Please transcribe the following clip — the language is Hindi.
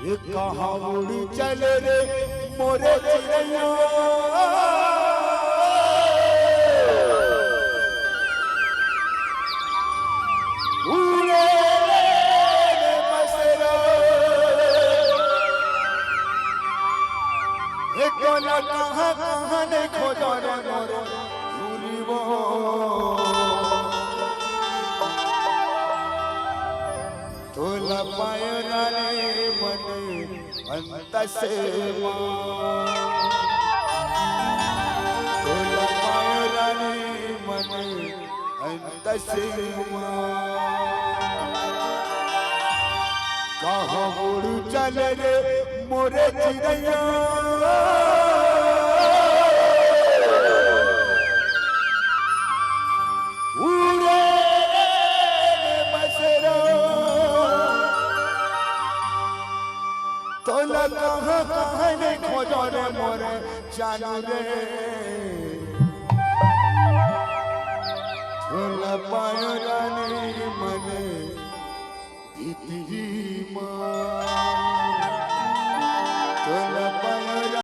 ये कहाँ उड़ चल रे मोरे चिड़ैया उड़े रे बसेरा ये कोना कहाँ कहाँ ने खोजा रे मोरे उड़ी वो तोला पायो राने मन अंत से तोला पायो राने मन अंत से कहाँ उड़ चल रे मोरे चिड़ैया उड़े रे बसेरा तोला कहाँ कहाँ ने खोजो रे मोरे जानू रे तोला पायो रानी मने इतनी माँ